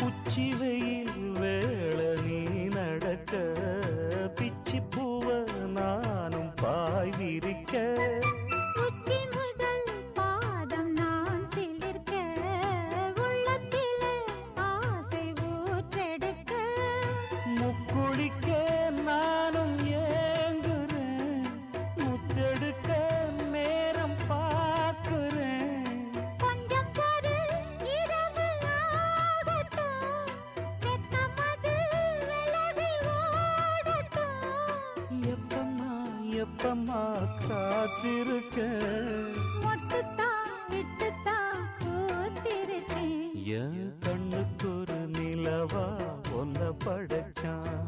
உச்சி வெயில் வேளை நீ நடக்க பிச்சி பூவ நானும் பாய் விரிக்க உச்சி முதல் பாதம் நான் சிலிர்க்க உள்ளத்திலே ஆசை ஊற்றெடுக்க முக்குளிக்க நானும் ஏங்குறேன் முத்தெடுக்க நேரம் பார்க்கிறேன் கொஞ்சம் பொறு இரவு ஆகட்டும் வெக்கமது விலகி ஓடட்டும் எப்பம்மா காத்திருக்க மொட்டுத்தான் விட்டுத்தான் பூத்திருக்கேன் என் கண்ணுக்கு ஒரு நிலவா ஒன்ன படைச்சான்